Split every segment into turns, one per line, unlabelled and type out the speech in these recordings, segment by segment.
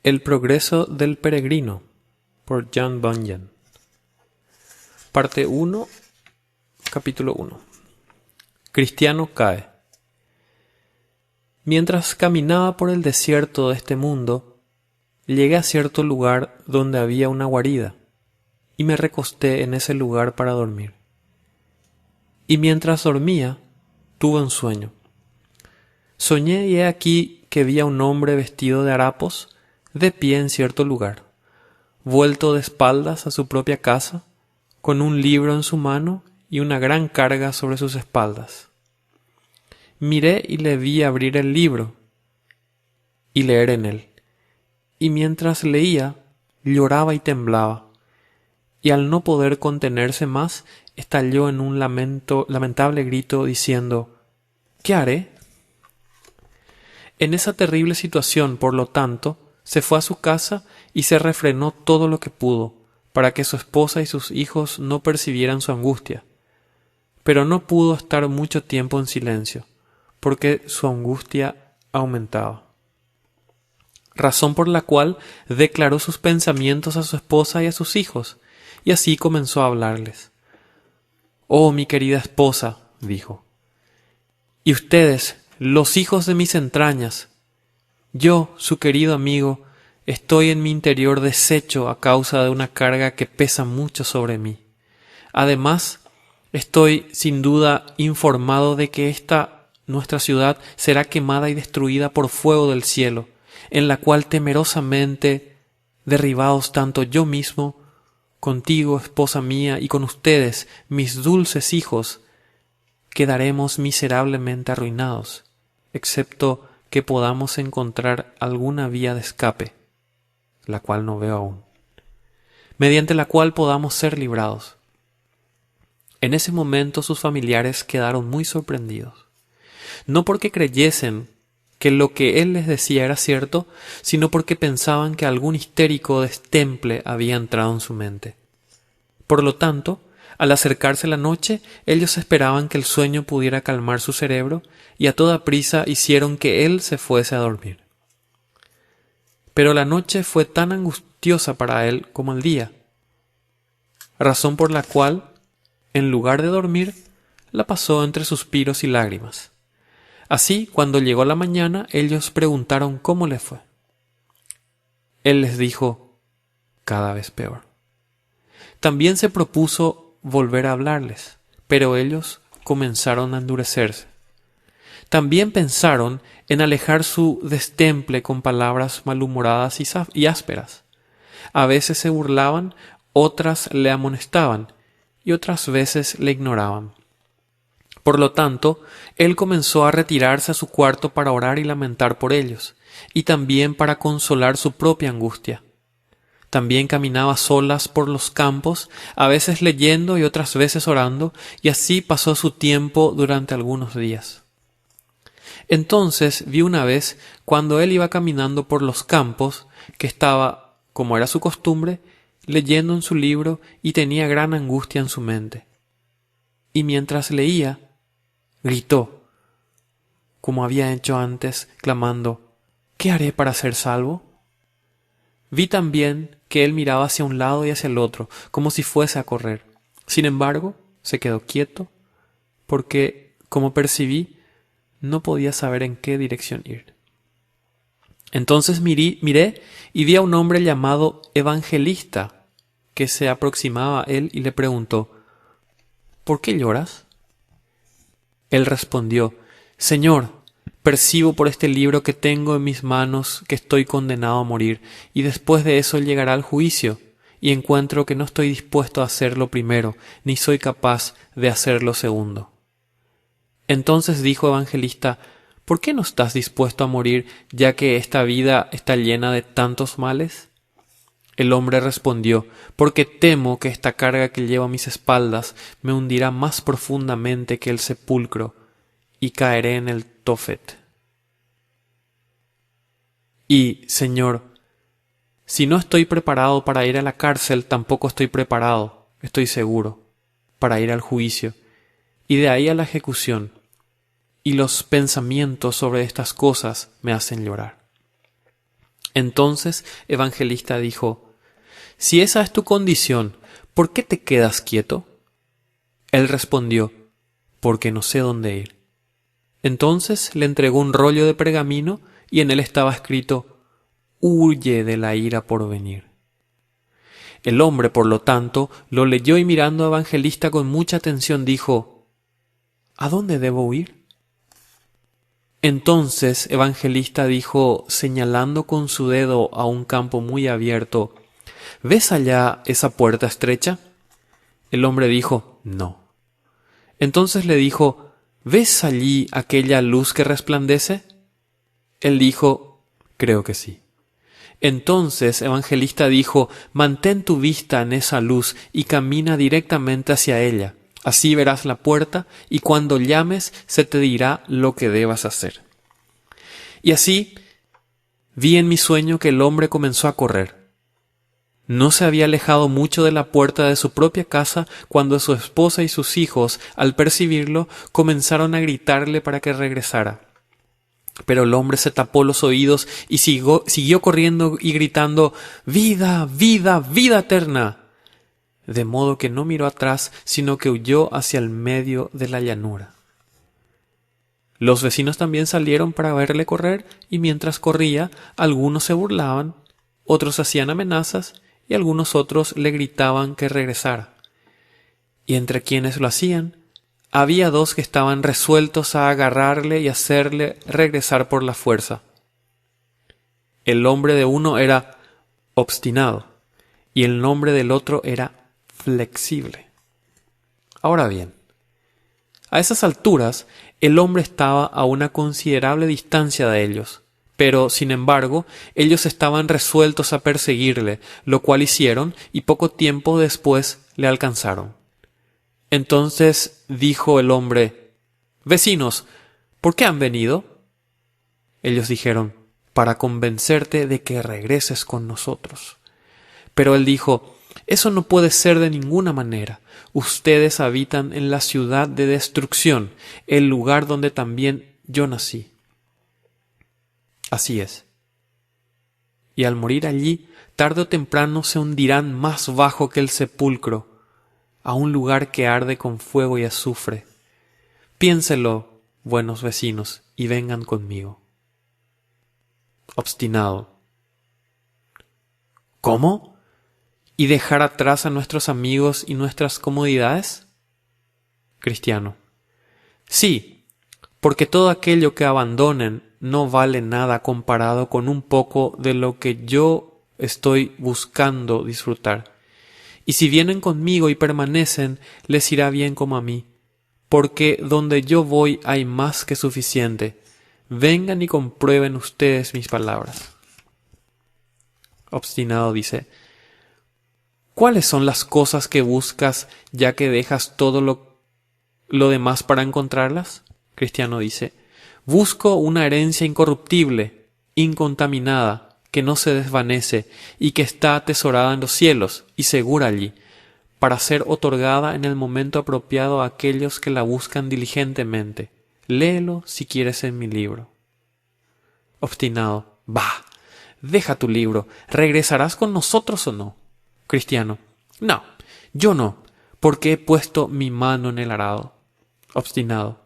El progreso del peregrino, por John Bunyan. Parte 1, capítulo 1. Cristiano cae. Mientras caminaba por el desierto de este mundo, llegué a cierto lugar donde había una guarida, y me recosté en ese lugar para dormir. Y mientras dormía, tuve un sueño. Soñé y he aquí que vi a un hombre vestido de harapos, de pie en cierto lugar, vuelto de espaldas a su propia casa, con un libro en su mano y una gran carga sobre sus espaldas. Miré y le vi abrir el libro y leer en él, y mientras leía, lloraba y temblaba, y al no poder contenerse más, estalló en un lamentable grito diciendo: ¿Qué haré? En esa terrible situación, por lo tanto, se fue a su casa y se refrenó todo lo que pudo, para que su esposa y sus hijos no percibieran su angustia. Pero no pudo estar mucho tiempo en silencio, porque su angustia aumentaba. Razón por la cual declaró sus pensamientos a su esposa y a sus hijos, y así comenzó a hablarles. «Oh, mi querida esposa», dijo, «y ustedes, los hijos de mis entrañas, yo, su querido amigo, estoy en mi interior deshecho a causa de una carga que pesa mucho sobre mí. Además, estoy sin duda informado de que nuestra ciudad será quemada y destruida por fuego del cielo, en la cual temerosamente, derribados tanto yo mismo, contigo, esposa mía, y con ustedes, mis dulces hijos, quedaremos miserablemente arruinados, excepto que podamos encontrar alguna vía de escape, la cual no veo aún, mediante la cual podamos ser librados». En ese momento sus familiares quedaron muy sorprendidos, no porque creyesen que lo que él les decía era cierto, sino porque pensaban que algún histérico destemple había entrado en su mente. Por lo tanto, al acercarse la noche, ellos esperaban que el sueño pudiera calmar su cerebro y a toda prisa hicieron que él se fuese a dormir. Pero la noche fue tan angustiosa para él como el día, razón por la cual, en lugar de dormir, la pasó entre suspiros y lágrimas. Así, cuando llegó la mañana, ellos preguntaron cómo le fue. Él les dijo: «Cada vez peor». También se propuso volver a hablarles, pero ellos comenzaron a endurecerse. También pensaron en alejar su destemple con palabras malhumoradas y ásperas. A veces se burlaban, otras le amonestaban y otras veces le ignoraban. Por lo tanto, él comenzó a retirarse a su cuarto para orar y lamentar por ellos, y también para consolar su propia angustia. También caminaba a solas por los campos, a veces leyendo y otras veces orando, y así pasó su tiempo durante algunos días. Entonces vi una vez, cuando él iba caminando por los campos, que estaba, como era su costumbre, leyendo en su libro y tenía gran angustia en su mente. Y mientras leía, gritó, como había hecho antes, clamando: «¿Qué haré para ser salvo?». Vi también que él miraba hacia un lado y hacia el otro, como si fuese a correr. Sin embargo, se quedó quieto, porque, como percibí, no podía saber en qué dirección ir. Entonces miré y vi a un hombre llamado Evangelista, que se aproximaba a él y le preguntó: «¿Por qué lloras?». Él respondió: «Señor, percibo por este libro que tengo en mis manos que estoy condenado a morir, y después de eso llegará el juicio, y encuentro que no estoy dispuesto a hacer lo primero, ni soy capaz de hacer lo segundo». Entonces dijo Evangelista: «¿Por qué no estás dispuesto a morir, ya que esta vida está llena de tantos males?». El hombre respondió: «Porque temo que esta carga que llevo a mis espaldas me hundirá más profundamente que el sepulcro, y caeré en el Tophet. Y, Señor, si no estoy preparado para ir a la cárcel, tampoco estoy preparado, estoy seguro, para ir al juicio, y de ahí a la ejecución, y los pensamientos sobre estas cosas me hacen llorar». Entonces Evangelista dijo: «Si esa es tu condición, ¿por qué te quedas quieto?». Él respondió: «Porque no sé dónde ir». Entonces le entregó un rollo de pergamino y en él estaba escrito: «Huye de la ira por venir». El hombre, por lo tanto, lo leyó y mirando a Evangelista con mucha atención dijo: «¿A dónde debo huir?». Entonces Evangelista dijo, señalando con su dedo a un campo muy abierto: «¿Ves allá esa puerta estrecha?». El hombre dijo: «No». Entonces le dijo: «¿Ves allí aquella luz que resplandece?». Él dijo: «Creo que sí». Entonces Evangelista dijo: «Mantén tu vista en esa luz y camina directamente hacia ella. Así verás la puerta y cuando llames se te dirá lo que debas hacer». Y así vi en mi sueño que el hombre comenzó a correr. No se había alejado mucho de la puerta de su propia casa cuando su esposa y sus hijos, al percibirlo, comenzaron a gritarle para que regresara. Pero el hombre se tapó los oídos y siguió corriendo y gritando: «¡Vida, vida, vida eterna!». De modo que no miró atrás, sino que huyó hacia el medio de la llanura. Los vecinos también salieron para verle correr, y mientras corría, algunos se burlaban, otros hacían amenazas, y algunos otros le gritaban que regresara. Y entre quienes lo hacían, había dos que estaban resueltos a agarrarle y hacerle regresar por la fuerza. El nombre de uno era Obstinado, y el nombre del otro era Flexible. Ahora bien, a esas alturas, el hombre estaba a una considerable distancia de ellos, pero, sin embargo, ellos estaban resueltos a perseguirle, lo cual hicieron, y poco tiempo después le alcanzaron. Entonces dijo el hombre: «Vecinos, ¿por qué han venido?». Ellos dijeron: «Para convencerte de que regreses con nosotros». Pero él dijo: «Eso no puede ser de ninguna manera. Ustedes habitan en la ciudad de destrucción, el lugar donde también yo nací». Así es. Y al morir allí, tarde o temprano se hundirán más bajo que el sepulcro, a un lugar que arde con fuego y azufre. Piénselo, buenos vecinos, y vengan conmigo. Obstinado. ¿Cómo? ¿Y dejar atrás a nuestros amigos y nuestras comodidades? Cristiano. Sí, porque todo aquello que abandonen no vale nada comparado con un poco de lo que yo estoy buscando disfrutar. Y si vienen conmigo y permanecen, les irá bien como a mí, porque donde yo voy hay más que suficiente. Vengan y comprueben ustedes mis palabras. Obstinado dice: ¿cuáles son las cosas que buscas ya que dejas todo lo demás para encontrarlas? Cristiano dice: busco una herencia incorruptible, incontaminada, que no se desvanece y que está atesorada en los cielos y segura allí, para ser otorgada en el momento apropiado a aquellos que la buscan diligentemente. Léelo si quieres en mi libro. Obstinado: bah, deja tu libro. ¿Regresarás con nosotros o no? Cristiano: no, yo no, porque he puesto mi mano en el arado. Obstinado: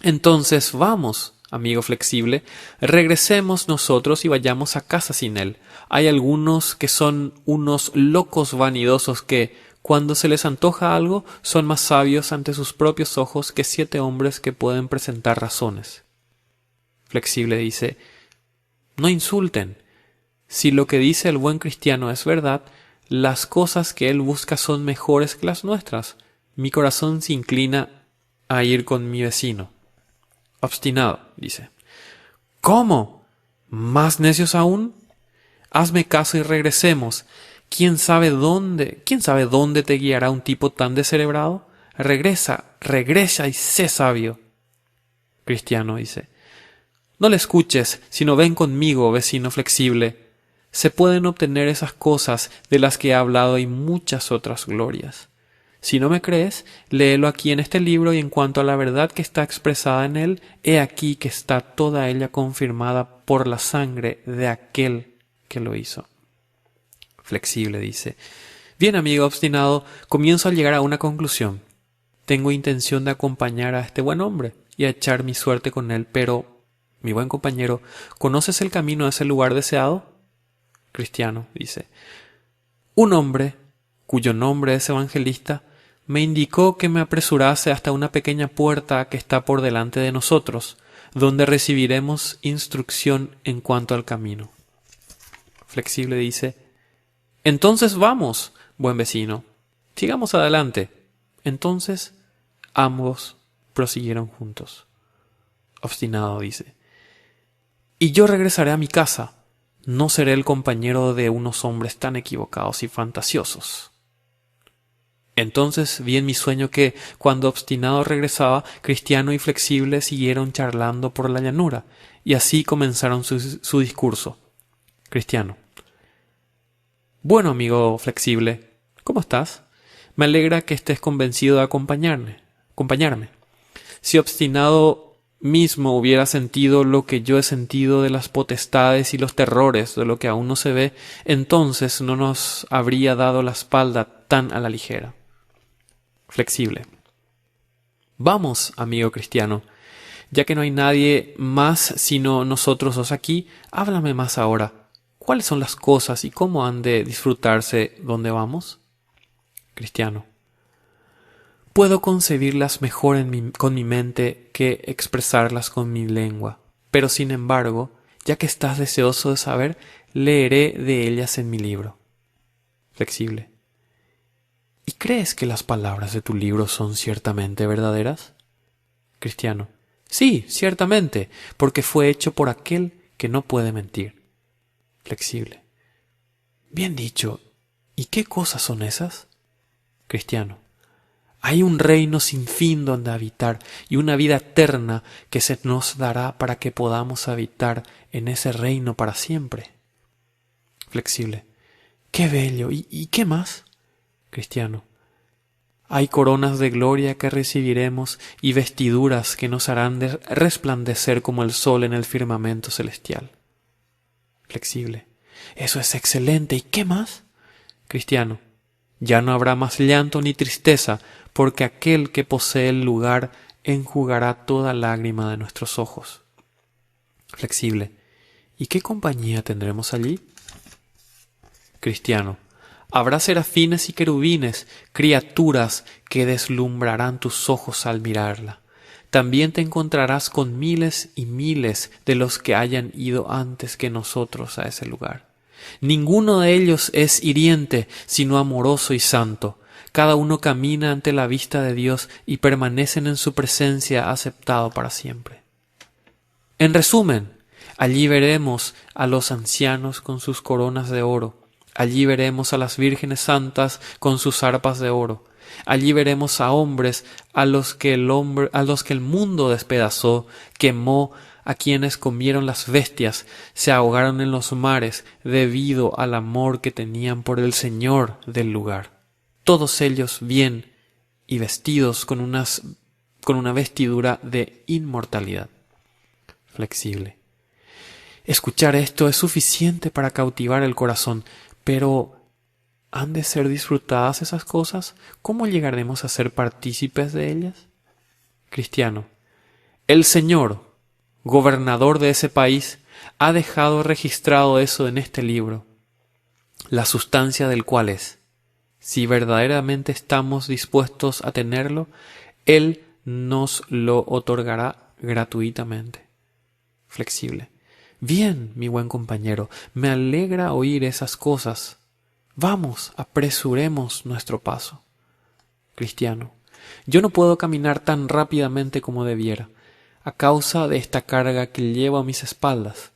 entonces vamos, amigo Flexible, regresemos nosotros y vayamos a casa sin él. Hay algunos que son unos locos vanidosos que, cuando se les antoja algo, son más sabios ante sus propios ojos que 7 hombres que pueden presentar razones. Flexible dice: no insulten. Si lo que dice el buen cristiano es verdad, las cosas que él busca son mejores que las nuestras. Mi corazón se inclina a ir con mi vecino. Obstinado dice: ¿cómo? ¿Más necios aún? Hazme caso y regresemos. ¿Quién sabe dónde te guiará un tipo tan descerebrado? Regresa y sé sabio. Cristiano dice: no le escuches, sino ven conmigo, vecino Flexible. Se pueden obtener esas cosas de las que he hablado y muchas otras glorias. Si no me crees, léelo aquí en este libro, y en cuanto a la verdad que está expresada en él, he aquí que está toda ella confirmada por la sangre de aquel que lo hizo. Flexible dice: bien, amigo obstinado, comienzo a llegar a una conclusión. Tengo intención de acompañar a este buen hombre y a echar mi suerte con él, pero, mi buen compañero, ¿conoces el camino a ese lugar deseado? Cristiano dice: un hombre, cuyo nombre es Evangelista, me indicó que me apresurase hasta una pequeña puerta que está por delante de nosotros, donde recibiremos instrucción en cuanto al camino. Flexible dice: entonces vamos, buen vecino, sigamos adelante. Entonces ambos prosiguieron juntos. Obstinado dice: y yo regresaré a mi casa. No seré el compañero de unos hombres tan equivocados y fantasiosos. Entonces vi en mi sueño que, cuando Obstinado regresaba, Cristiano y Flexible siguieron charlando por la llanura, y así comenzaron su discurso. Cristiano: bueno, amigo Flexible, ¿cómo estás? Me alegra que estés convencido de acompañarme. Si Obstinado mismo hubiera sentido lo que yo he sentido de las potestades y los terrores de lo que aún no se ve, entonces no nos habría dado la espalda tan a la ligera. Flexible: vamos, amigo Cristiano, ya que no hay nadie más sino nosotros dos aquí, háblame más ahora. ¿Cuáles son las cosas y cómo han de disfrutarse donde vamos? Cristiano: puedo concebirlas mejor con mi mente que expresarlas con mi lengua, pero sin embargo, ya que estás deseoso de saber, leeré de ellas en mi libro. Flexible: ¿y crees que las palabras de tu libro son ciertamente verdaderas? Cristiano: sí, ciertamente, porque fue hecho por aquel que no puede mentir. Flexible: bien dicho. ¿Y qué cosas son esas? Cristiano: hay un reino sin fin donde habitar y una vida eterna que se nos dará para que podamos habitar en ese reino para siempre. Flexible: ¡qué bello! ¿Y qué más? Cristiano: hay coronas de gloria que recibiremos y vestiduras que nos harán resplandecer como el sol en el firmamento celestial. Flexible: eso es excelente. ¿Y qué más? Cristiano: ya no habrá más llanto ni tristeza, porque aquel que posee el lugar enjugará toda lágrima de nuestros ojos. Flexible: ¿y qué compañía tendremos allí? Cristiano: habrá serafines y querubines, criaturas que deslumbrarán tus ojos al mirarla. También te encontrarás con miles y miles de los que hayan ido antes que nosotros a ese lugar. Ninguno de ellos es hiriente, sino amoroso y santo. Cada uno camina ante la vista de Dios y permanecen en su presencia aceptado para siempre. En resumen, allí veremos a los ancianos con sus coronas de oro. Allí veremos a las vírgenes santas con sus arpas de oro. Allí veremos a hombres a los que el mundo despedazó, quemó, a quienes comieron las bestias, se ahogaron en los mares debido al amor que tenían por el Señor del lugar. Todos ellos bien y vestidos con una vestidura de inmortalidad. Flexible: escuchar esto es suficiente para cautivar el corazón, pero ¿han de ser disfrutadas esas cosas? ¿Cómo llegaremos a ser partícipes de ellas? Cristiano: el Señor, gobernador de ese país, ha dejado registrado eso en este libro, la sustancia del cual es: si verdaderamente estamos dispuestos a tenerlo, Él nos lo otorgará gratuitamente. Flexible: bien, mi buen compañero, me alegra oír esas cosas. Vamos, apresuremos nuestro paso. Cristiano: yo no puedo caminar tan rápidamente como debiera, a causa de esta carga que llevo a mis espaldas.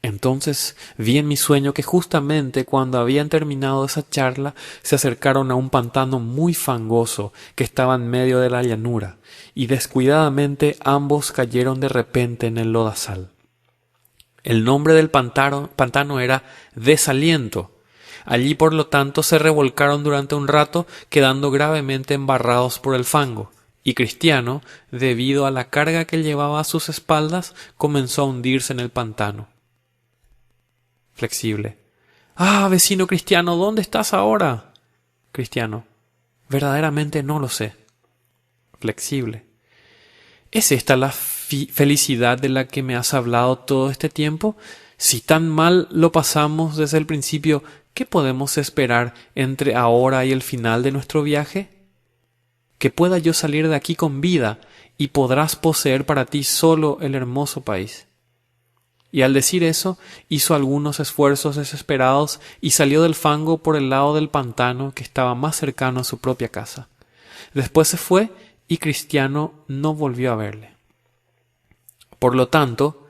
Entonces vi en mi sueño que justamente cuando habían terminado esa charla se acercaron a un pantano muy fangoso que estaba en medio de la llanura, y descuidadamente ambos cayeron de repente en el lodazal. El nombre del pantano era Desaliento. Allí, por lo tanto, se revolcaron durante un rato, quedando gravemente embarrados por el fango, y Cristiano, debido a la carga que llevaba a sus espaldas, comenzó a hundirse en el pantano. Flexible. Ah, vecino Cristiano, ¿dónde estás ahora? Cristiano. Verdaderamente no lo sé. Flexible. ¿Es esta la felicidad de la que me has hablado todo este tiempo? Si tan mal lo pasamos desde el principio, ¿qué podemos esperar entre ahora y el final de nuestro viaje? Que pueda yo salir de aquí con vida y podrás poseer para ti solo el hermoso país. Y al decir eso, hizo algunos esfuerzos desesperados y salió del fango por el lado del pantano que estaba más cercano a su propia casa. Después se fue y Cristiano no volvió a verle. Por lo tanto,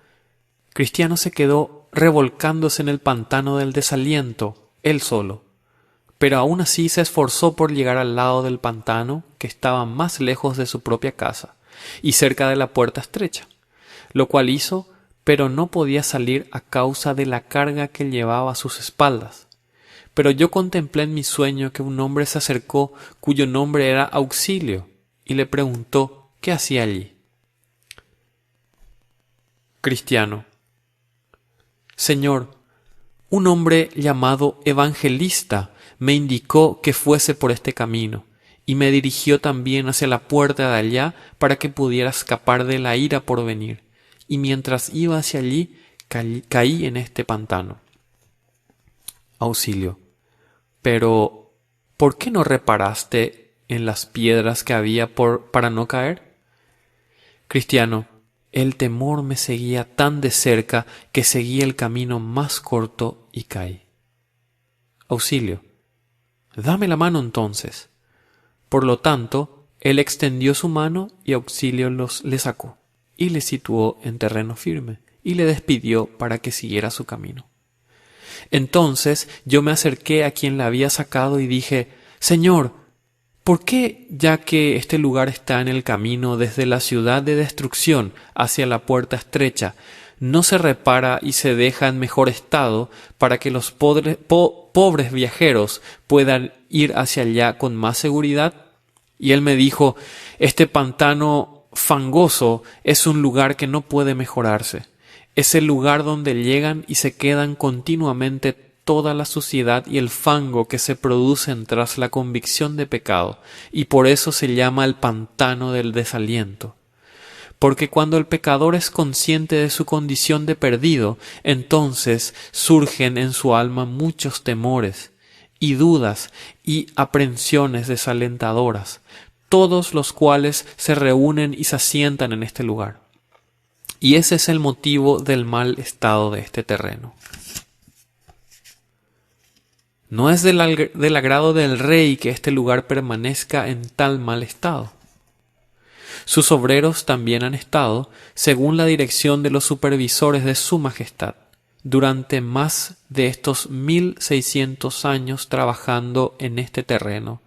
Cristiano se quedó revolcándose en el pantano del desaliento, él solo, pero aún así se esforzó por llegar al lado del pantano que estaba más lejos de su propia casa y cerca de la puerta estrecha, lo cual hizo, pero no podía salir a causa de la carga que llevaba a sus espaldas. Pero yo contemplé en mi sueño que un hombre se acercó cuyo nombre era Auxilio, y le preguntó qué hacía allí. Cristiano. Señor, un hombre llamado Evangelista me indicó que fuese por este camino, y me dirigió también hacia la puerta de allá para que pudiera escapar de la ira por venir, y mientras iba hacia allí caí en este pantano. Auxilio. Pero, ¿por qué no reparaste en las piedras que había para no caer? Cristiano. El temor me seguía tan de cerca que seguí el camino más corto y caí. Auxilio. Dame la mano entonces. Por lo tanto, él extendió su mano y Auxilio le sacó, y le situó en terreno firme, y le despidió para que siguiera su camino. Entonces yo me acerqué a quien la había sacado y dije, Señor, ¿por qué, ya que este lugar está en el camino desde la ciudad de destrucción hacia la puerta estrecha, no se repara y se deja en mejor estado para que los pobres viajeros puedan ir hacia allá con más seguridad? Y él me dijo, este pantano fangoso es un lugar que no puede mejorarse. Es el lugar donde llegan y se quedan continuamente toda la suciedad y el fango que se producen tras la convicción de pecado, y por eso se llama el pantano del desaliento. Porque cuando el pecador es consciente de su condición de perdido, entonces surgen en su alma muchos temores, y dudas, y aprensiones desalentadoras, todos los cuales se reúnen y se asientan en este lugar. Y ese es el motivo del mal estado de este terreno. No es del agrado del rey que este lugar permanezca en tal mal estado. Sus obreros también han estado, según la dirección de los supervisores de su majestad, durante más de estos 1600 años trabajando en este terreno,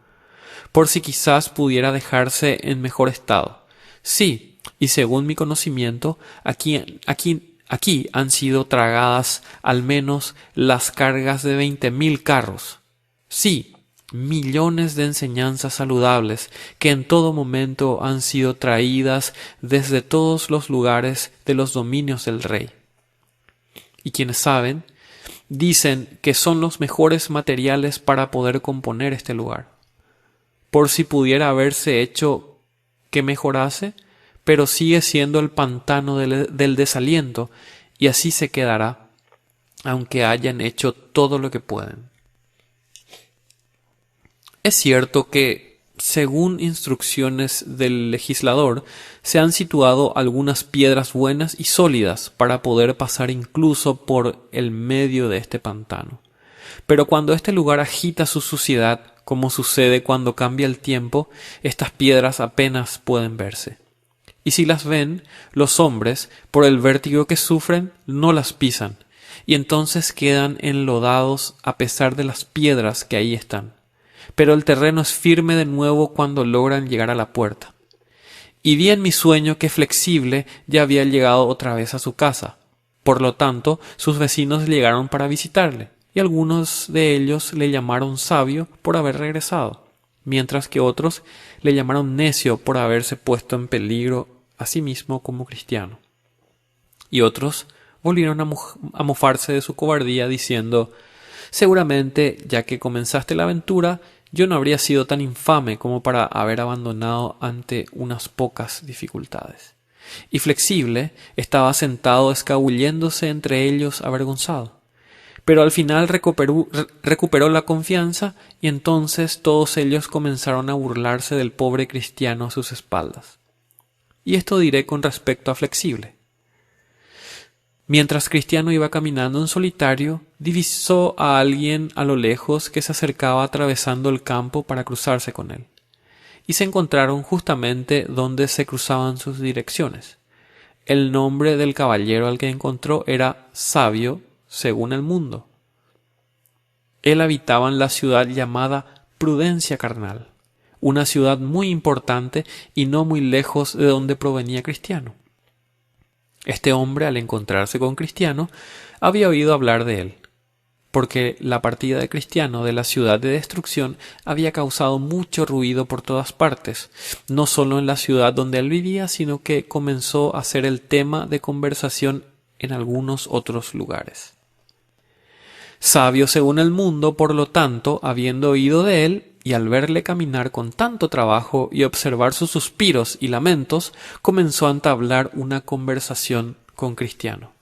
por si quizás pudiera dejarse en mejor estado. Sí, y según mi conocimiento, aquí han sido tragadas al menos las cargas de 20.000 carros. Sí, millones de enseñanzas saludables que en todo momento han sido traídas desde todos los lugares de los dominios del rey. Y quienes saben, dicen que son los mejores materiales para poder componer este lugar. Por si pudiera haberse hecho que mejorase, pero sigue siendo el pantano del desaliento, y así se quedará, aunque hayan hecho todo lo que pueden. Es cierto que, según instrucciones del legislador, se han situado algunas piedras buenas y sólidas para poder pasar incluso por el medio de este pantano. Pero cuando este lugar agita su suciedad, como sucede cuando cambia el tiempo, estas piedras apenas pueden verse. Y si las ven, los hombres, por el vértigo que sufren, no las pisan, y entonces quedan enlodados a pesar de las piedras que ahí están. Pero el terreno es firme de nuevo cuando logran llegar a la puerta. Y vi en mi sueño que Flexible ya había llegado otra vez a su casa. Por lo tanto, sus vecinos llegaron para visitarle, y algunos de ellos le llamaron sabio por haber regresado, mientras que otros le llamaron necio por haberse puesto en peligro a sí mismo como cristiano. Y otros volvieron a mofarse de su cobardía, diciendo: «Seguramente, ya que comenzaste la aventura, yo no habría sido tan infame como para haber abandonado ante unas pocas dificultades». Y Flexible estaba sentado escabulléndose entre ellos avergonzado. Pero al final recuperó la confianza, y entonces todos ellos comenzaron a burlarse del pobre cristiano a sus espaldas. Y esto diré con respecto a Flexible. Mientras Cristiano iba caminando en solitario, divisó a alguien a lo lejos que se acercaba atravesando el campo para cruzarse con él. Y se encontraron justamente donde se cruzaban sus direcciones. El nombre del caballero al que encontró era Sabio según el mundo. Él habitaba en la ciudad llamada Prudencia Carnal, una ciudad muy importante y no muy lejos de donde provenía Cristiano. Este hombre, al encontrarse con Cristiano, había oído hablar de él, porque la partida de Cristiano de la ciudad de destrucción había causado mucho ruido por todas partes, no solo en la ciudad donde él vivía, sino que comenzó a ser el tema de conversación en algunos otros lugares. Sabio según el mundo, por lo tanto, habiendo oído de él, y al verle caminar con tanto trabajo y observar sus suspiros y lamentos, comenzó a entablar una conversación con Cristiano.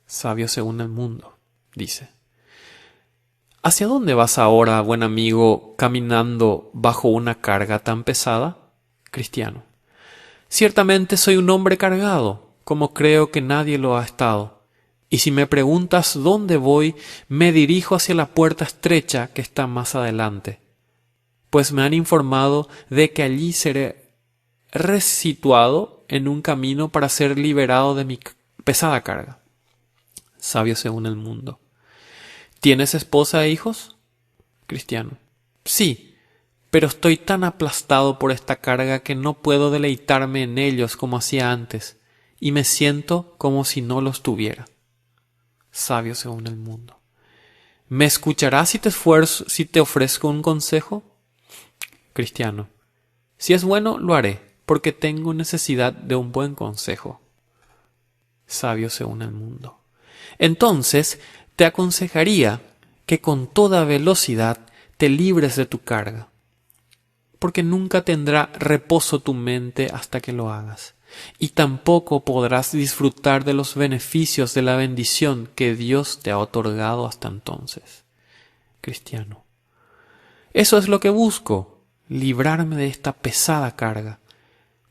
Sabio según el mundo, dice: ¿Hacia dónde vas ahora, buen amigo, caminando bajo una carga tan pesada? Cristiano: Ciertamente soy un hombre cargado, como creo que nadie lo ha estado. Y si me preguntas dónde voy, me dirijo hacia la puerta estrecha que está más adelante, pues me han informado de que allí seré resituado en un camino para ser liberado de mi pesada carga. Sabio según el mundo: ¿Tienes esposa e hijos? Cristiano: Sí, pero estoy tan aplastado por esta carga que no puedo deleitarme en ellos como hacía antes, y me siento como si no los tuviera. Sabio según el mundo: ¿Me escucharás si te ofrezco un consejo? Cristiano: Si es bueno, lo haré, porque tengo necesidad de un buen consejo. Sabio según el mundo: Entonces te aconsejaría que con toda velocidad te libres de tu carga, porque nunca tendrá reposo tu mente hasta que lo hagas, y tampoco podrás disfrutar de los beneficios de la bendición que Dios te ha otorgado hasta entonces. Cristiano: Eso es lo que busco, librarme de esta pesada carga,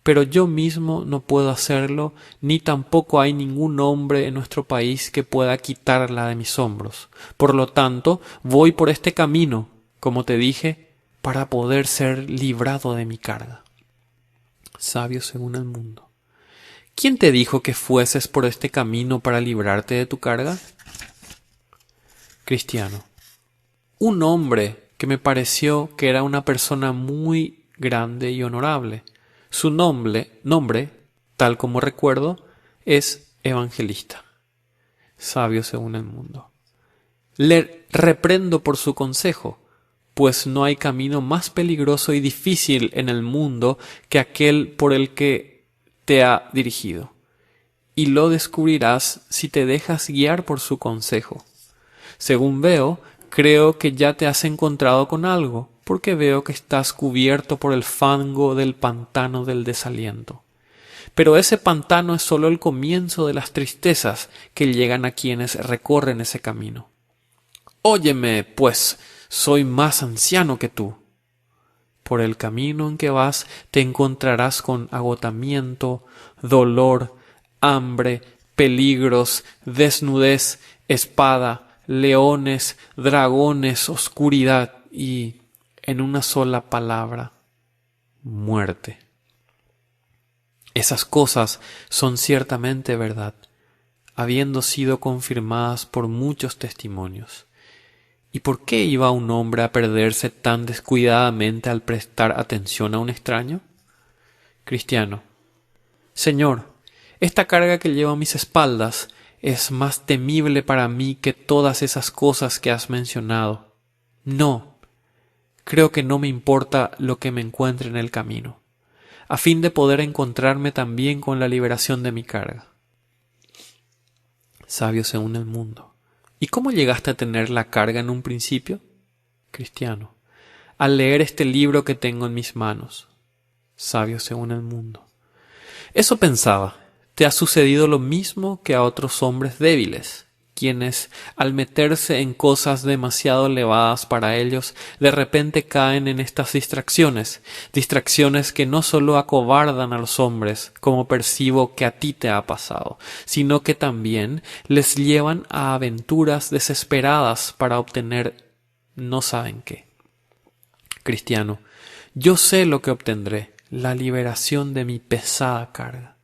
pero yo mismo no puedo hacerlo, ni tampoco hay ningún hombre en nuestro país que pueda quitarla de mis hombros. Por lo tanto, voy por este camino, como te dije, para poder ser librado de mi carga. Sabio según el mundo: ¿Quién te dijo que fueses por este camino para librarte de tu carga? Cristiano: Un hombre que me pareció que era una persona muy grande y honorable. Su nombre, tal como recuerdo, es Evangelista. Sabio según el mundo: Le reprendo por su consejo, pues no hay camino más peligroso y difícil en el mundo que aquel por el que te ha dirigido, y lo descubrirás si te dejas guiar por su consejo. Según veo, creo que ya te has encontrado con algo, porque veo que estás cubierto por el fango del pantano del desaliento. Pero ese pantano es solo el comienzo de las tristezas que llegan a quienes recorren ese camino. Óyeme, pues, soy más anciano que tú. Por el camino en que vas te encontrarás con agotamiento, dolor, hambre, peligros, desnudez, espada, leones, dragones, oscuridad y, en una sola palabra, muerte. Esas cosas son ciertamente verdad, habiendo sido confirmadas por muchos testimonios. ¿Y por qué iba un hombre a perderse tan descuidadamente al prestar atención a un extraño? Cristiano: Señor, esta carga que llevo a mis espaldas es más temible para mí que todas esas cosas que has mencionado. No, creo que no me importa lo que me encuentre en el camino, a fin de poder encontrarme también con la liberación de mi carga. Sabio según el mundo. ¿Y cómo llegaste a tener la carga en un principio? Cristiano. Al leer este libro que tengo en mis manos. Sabio según el mundo. Eso pensaba. Te ha sucedido lo mismo que a otros hombres débiles, quienes, al meterse en cosas demasiado elevadas para ellos, de repente caen en estas distracciones que no solo acobardan a los hombres, como percibo que a ti te ha pasado, sino que también les llevan a aventuras desesperadas para obtener no saben qué. Cristiano, yo sé lo que obtendré, la liberación de mi pesada carga.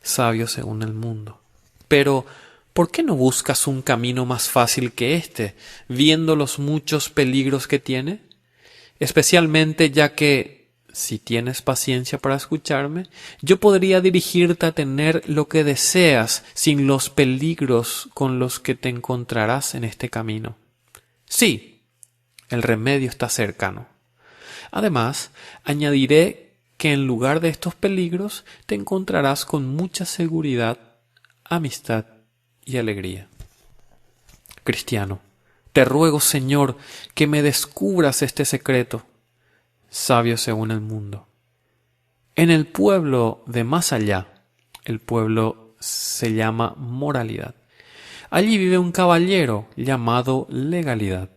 Sabio según el mundo. Pero, ¿por qué no buscas un camino más fácil que este, viendo los muchos peligros que tiene? Especialmente ya que, si tienes paciencia para escucharme, yo podría dirigirte a tener lo que deseas sin los peligros con los que te encontrarás en este camino. Sí, el remedio está cercano. Además, añadiré que en lugar de estos peligros te encontrarás con mucha seguridad, amistad y alegría. Cristiano, te ruego, Señor, que me descubras este secreto. Sabio según el mundo. En el pueblo de más allá, el pueblo se llama moralidad. Allí vive un caballero llamado legalidad,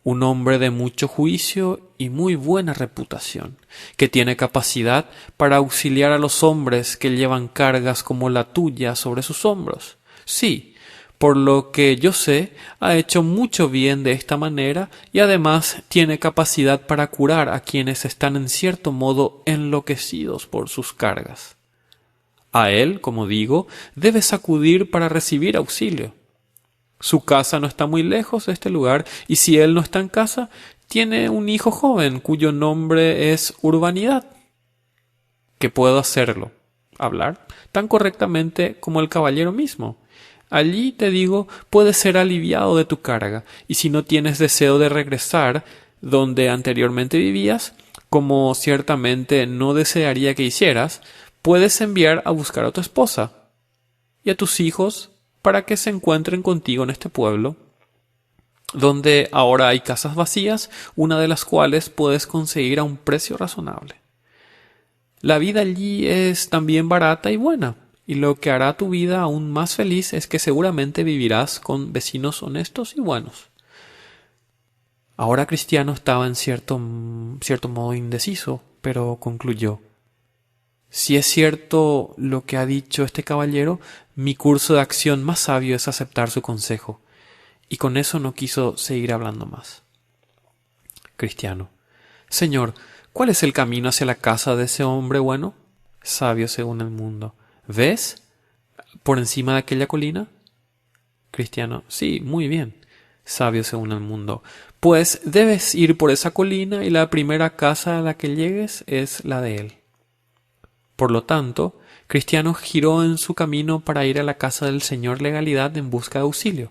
un hombre de mucho juicio y muy buena reputación, que tiene capacidad para auxiliar a los hombres que llevan cargas como la tuya sobre sus hombros. Sí, por lo que yo sé, ha hecho mucho bien de esta manera y además tiene capacidad para curar a quienes están en cierto modo enloquecidos por sus cargas. A él, como digo, debes acudir para recibir auxilio. Su casa no está muy lejos de este lugar, y si él no está en casa, tiene un hijo joven cuyo nombre es Urbanidad. ¿Qué puedo hacerlo? Hablar tan correctamente como el caballero mismo. Allí, te digo, puedes ser aliviado de tu carga, y si no tienes deseo de regresar donde anteriormente vivías, como ciertamente no desearía que hicieras, puedes enviar a buscar a tu esposa y a tus hijos para que se encuentren contigo en este pueblo, donde ahora hay casas vacías, una de las cuales puedes conseguir a un precio razonable. La vida allí es también barata y buena, y lo que hará tu vida aún más feliz es que seguramente vivirás con vecinos honestos y buenos. Ahora Cristiano estaba en cierto modo indeciso, pero concluyó: si es cierto lo que ha dicho este caballero, mi curso de acción más sabio es aceptar su consejo. Y con eso no quiso seguir hablando más. Cristiano: Señor, ¿cuál es el camino hacia la casa de ese hombre bueno? Sabio según el mundo: ¿ves? ¿Por encima de aquella colina? Cristiano: sí, muy bien. Sabio según el mundo: pues debes ir por esa colina y la primera casa a la que llegues es la de él. Por lo tanto, Cristiano giró en su camino para ir a la casa del señor Legalidad en busca de auxilio.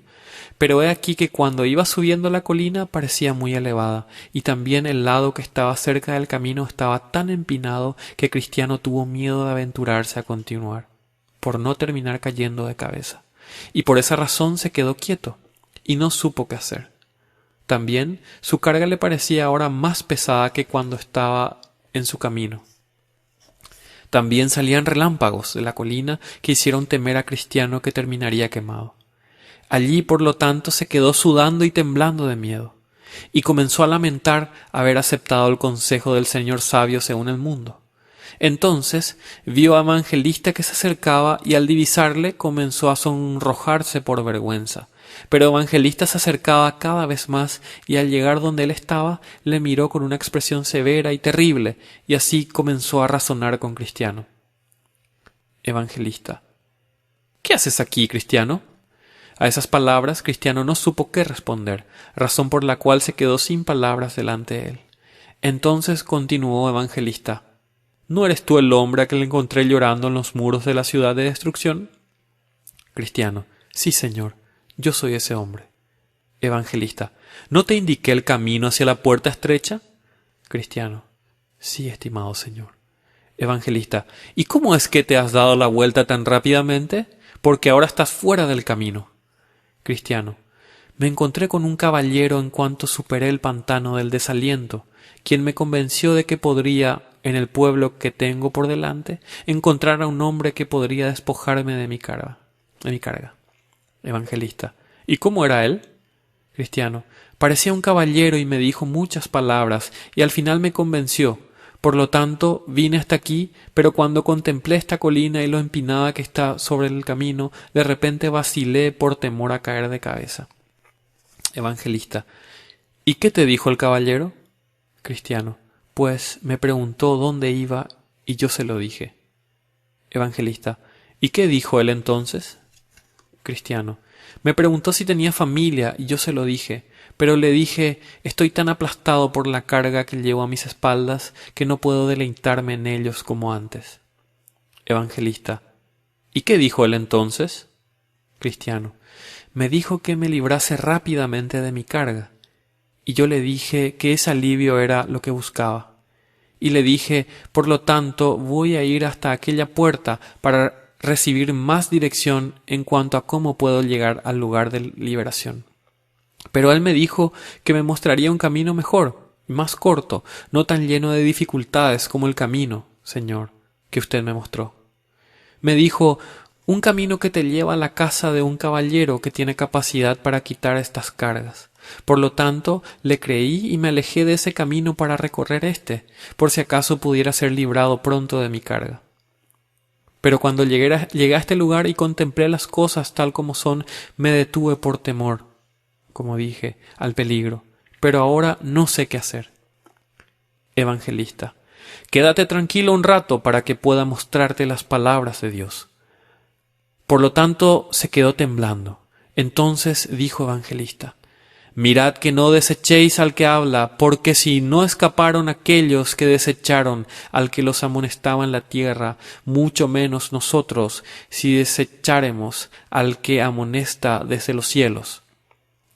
Pero he aquí que cuando iba subiendo la colina parecía muy elevada, y también el lado que estaba cerca del camino estaba tan empinado que Cristiano tuvo miedo de aventurarse a continuar, por no terminar cayendo de cabeza, y por esa razón se quedó quieto, y no supo qué hacer. También su carga le parecía ahora más pesada que cuando estaba en su camino. También salían relámpagos de la colina que hicieron temer a Cristiano que terminaría quemado. Allí, por lo tanto, se quedó sudando y temblando de miedo, y comenzó a lamentar haber aceptado el consejo del señor sabio según el mundo. Entonces vio a Evangelista que se acercaba y al divisarle comenzó a sonrojarse por vergüenza. Pero Evangelista se acercaba cada vez más y al llegar donde él estaba le miró con una expresión severa y terrible y así comenzó a razonar con Cristiano. Evangelista: ¿qué haces aquí, Cristiano? A esas palabras Cristiano no supo qué responder, razón por la cual se quedó sin palabras delante de él. Entonces continuó Evangelista: ¿no eres tú el hombre a que le encontré llorando en los muros de la ciudad de destrucción? Cristiano: sí, señor, yo soy ese hombre. Evangelista: ¿no te indiqué el camino hacia la puerta estrecha? Cristiano: sí, estimado señor. Evangelista: ¿y cómo es que te has dado la vuelta tan rápidamente? porque ahora estás fuera del camino. Cristiano: me encontré con un caballero en cuanto superé el pantano del desaliento, quien me convenció de que podría, en el pueblo que tengo por delante, encontrar a un hombre que podría despojarme de mi carga. Evangelista: ¿y cómo era él? Cristiano: parecía un caballero y me dijo muchas palabras, y al final me convenció. Por lo tanto, vine hasta aquí, pero cuando contemplé esta colina y lo empinada que está sobre el camino, de repente vacilé por temor a caer de cabeza. Evangelista: ¿y qué te dijo el caballero? Cristiano: pues me preguntó dónde iba y yo se lo dije. Evangelista: ¿y qué dijo él entonces? Cristiano: me preguntó si tenía familia y yo se lo dije, pero le dije: estoy tan aplastado por la carga que llevo a mis espaldas que no puedo deleitarme en ellos como antes. Evangelista: ¿y qué dijo él entonces? Cristiano: me dijo que me librase rápidamente de mi carga, y yo le dije que ese alivio era lo que buscaba. Y le dije: por lo tanto, voy a ir hasta aquella puerta para recibir más dirección en cuanto a cómo puedo llegar al lugar de liberación. Pero él me dijo que me mostraría un camino mejor, más corto, no tan lleno de dificultades como el camino, Señor, que usted me mostró. Me dijo: un camino que te lleva a la casa de un caballero que tiene capacidad para quitar estas cargas. Por lo tanto, le creí y me alejé de ese camino para recorrer este, por si acaso pudiera ser librado pronto de mi carga. Pero cuando llegué a este lugar y contemplé las cosas tal como son, me detuve por temor, como dije, al peligro. Pero ahora no sé qué hacer. Evangelista: quédate tranquilo un rato para que pueda mostrarte las palabras de Dios. Por lo tanto, se quedó temblando. Entonces dijo Evangelista: mirad que no desechéis al que habla, porque si no escaparon aquellos que desecharon al que los amonestaba en la tierra, mucho menos nosotros, si desecháremos al que amonesta desde los cielos.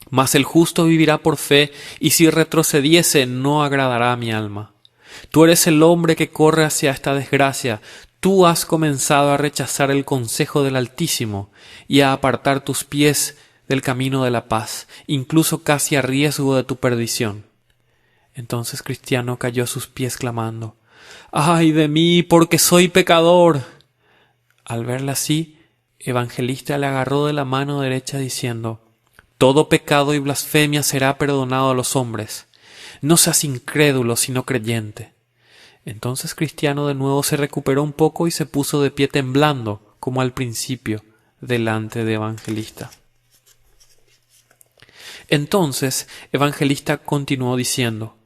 Mas el justo vivirá por fe, y si retrocediese no agradará a mi alma. Tú eres el hombre que corre hacia esta desgracia. Tú has comenzado a rechazar el consejo del Altísimo y a apartar tus pies del camino de la paz, incluso casi a riesgo de tu perdición. Entonces Cristiano cayó a sus pies clamando: ¡ay de mí, porque soy pecador! Al verla así, Evangelista le agarró de la mano derecha diciendo: todo pecado y blasfemia será perdonado a los hombres. No seas incrédulo, sino creyente. Entonces Cristiano de nuevo se recuperó un poco y se puso de pie temblando, como al principio, delante de Evangelista. Entonces Evangelista continuó diciendo: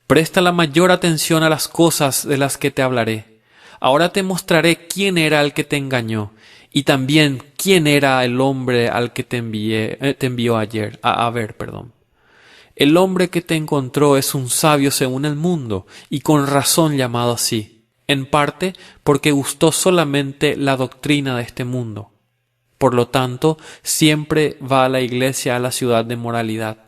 presta la mayor atención a las cosas de las que te hablaré. Ahora te mostraré quién era el que te engañó, y también quién era el hombre al que te envió ayer a ver. El hombre que te encontró es un sabio según el mundo, y con razón llamado así, en parte porque gustó solamente la doctrina de este mundo. Por lo tanto, siempre va a la iglesia a la ciudad de moralidad.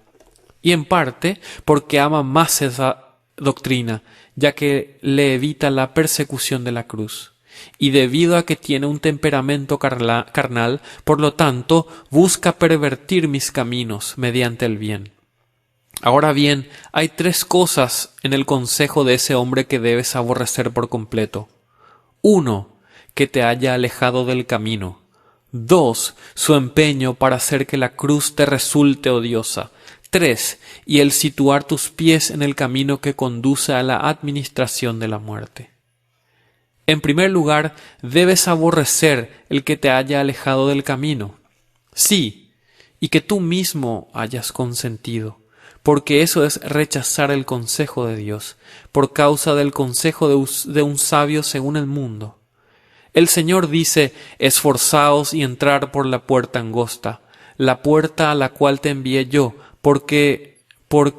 Y en parte porque ama más esa doctrina, ya que le evita la persecución de la cruz. Y debido a que tiene un temperamento carnal, por lo tanto, busca pervertir mis caminos mediante el bien. Ahora bien, hay 3 cosas en el consejo de ese hombre que debes aborrecer por completo. 1. Que te haya alejado del camino. 2. Su empeño para hacer que la cruz te resulte odiosa. 3. Y el situar tus pies en el camino que conduce a la administración de la muerte. En primer lugar, debes aborrecer el que te haya alejado del camino. Sí, y que tú mismo hayas consentido, porque eso es rechazar el consejo de Dios, por causa del consejo de un sabio según el mundo. El Señor dice: esforzaos y entrar por la puerta angosta, la puerta a la cual te envié yo, porque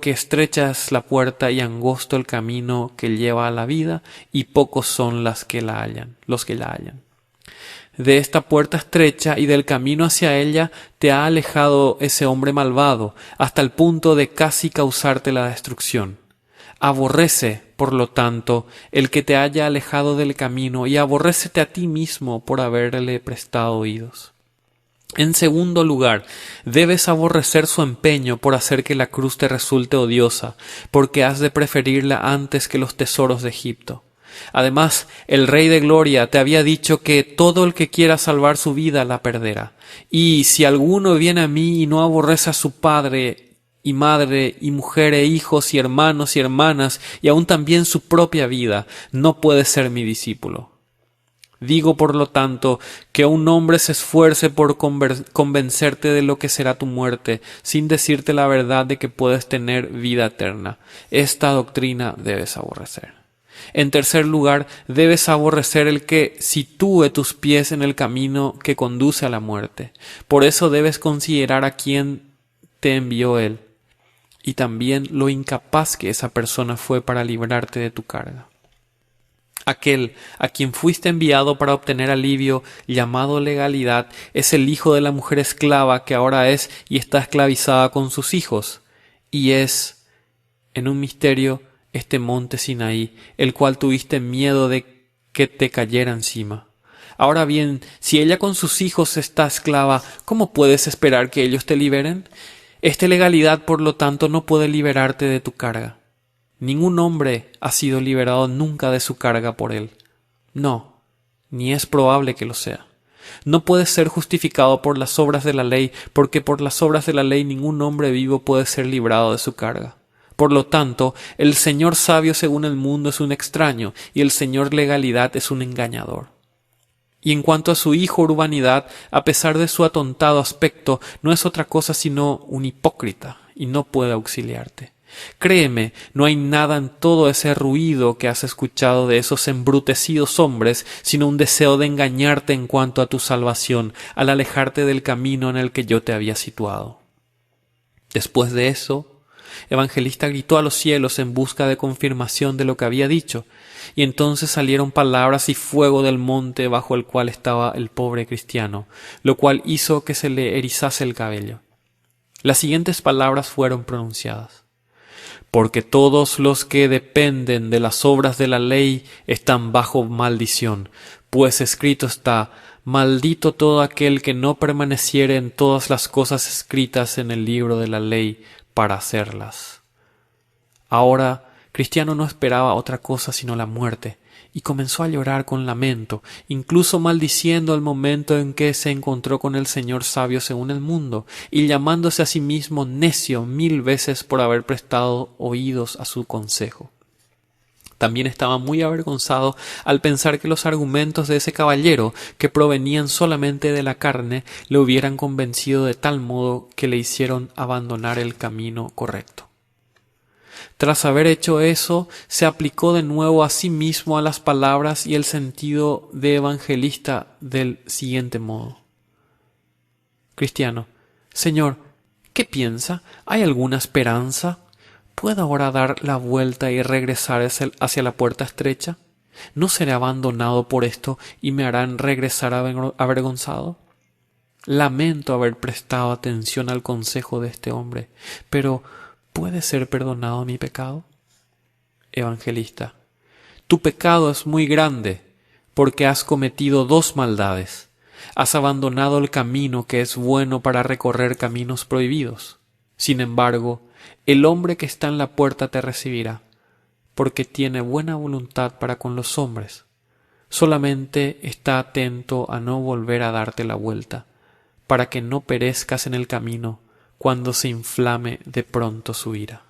estrecha es la puerta y angosto el camino que lleva a la vida, y pocos son los que la hallan. De esta puerta estrecha y del camino hacia ella te ha alejado ese hombre malvado, hasta el punto de casi causarte la destrucción. Aborrece, por lo tanto, el que te haya alejado del camino, y aborrécete a ti mismo por haberle prestado oídos. En segundo lugar, debes aborrecer su empeño por hacer que la cruz te resulte odiosa, porque has de preferirla antes que los tesoros de Egipto. Además, el Rey de Gloria te había dicho que todo el que quiera salvar su vida la perderá. Y si alguno viene a mí y no aborrece a su padre y madre y mujer e hijos y hermanos y hermanas y aun también su propia vida, no puede ser mi discípulo. Digo, por lo tanto, que un hombre se esfuerce por convencerte de lo que será tu muerte, sin decirte la verdad de que puedes tener vida eterna. Esta doctrina debes aborrecer. En tercer lugar, debes aborrecer el que sitúe tus pies en el camino que conduce a la muerte. Por eso debes considerar a quién te envió él, y también lo incapaz que esa persona fue para librarte de tu carga. Aquel a quien fuiste enviado para obtener alivio, llamado legalidad, es el hijo de la mujer esclava que ahora es y está esclavizada con sus hijos, y es, en un misterio, este monte Sinaí, el cual tuviste miedo de que te cayera encima. Ahora bien, si ella con sus hijos está esclava, ¿cómo puedes esperar que ellos te liberen? Esta legalidad, por lo tanto, no puede liberarte de tu carga. Ningún hombre ha sido liberado nunca de su carga por él. No, ni es probable que lo sea. No puede ser justificado por las obras de la ley, porque por las obras de la ley ningún hombre vivo puede ser librado de su carga. Por lo tanto, el señor sabio según el mundo es un extraño, y el señor legalidad es un engañador. Y en cuanto a su hijo urbanidad, a pesar de su atontado aspecto, no es otra cosa sino un hipócrita, y no puede auxiliarte. Créeme, no hay nada en todo ese ruido que has escuchado de esos embrutecidos hombres, sino un deseo de engañarte en cuanto a tu salvación, al alejarte del camino en el que yo te había situado. Después de eso, Evangelista gritó a los cielos en busca de confirmación de lo que había dicho, y entonces salieron palabras y fuego del monte bajo el cual estaba el pobre cristiano, lo cual hizo que se le erizase el cabello. Las siguientes palabras fueron pronunciadas: porque todos los que dependen de las obras de la ley están bajo maldición, pues escrito está: maldito todo aquel que no permaneciere en todas las cosas escritas en el libro de la ley para hacerlas. Ahora, Cristiano no esperaba otra cosa sino la muerte, y comenzó a llorar con lamento, incluso maldiciendo el momento en que se encontró con el Señor sabio según el mundo, y llamándose a sí mismo necio 1000 veces por haber prestado oídos a su consejo. También estaba muy avergonzado al pensar que los argumentos de ese caballero, que provenían solamente de la carne, le hubieran convencido de tal modo que le hicieron abandonar el camino correcto. Tras haber hecho eso, se aplicó de nuevo a sí mismo a las palabras y el sentido de Evangelista del siguiente modo: Cristiano, Señor, ¿qué piensa? ¿Hay alguna esperanza? ¿Puedo ahora dar la vuelta y regresar hacia la puerta estrecha? ¿No seré abandonado por esto y me harán regresar avergonzado? Lamento haber prestado atención al consejo de este hombre, pero ¿puede ser perdonado mi pecado? Evangelista, tu pecado es muy grande, porque has cometido 2 maldades. Has abandonado el camino que es bueno para recorrer caminos prohibidos. Sin embargo, el hombre que está en la puerta te recibirá, porque tiene buena voluntad para con los hombres. Solamente está atento a no volver a darte la vuelta, para que no perezcas en el camino cuando se inflame de pronto su ira.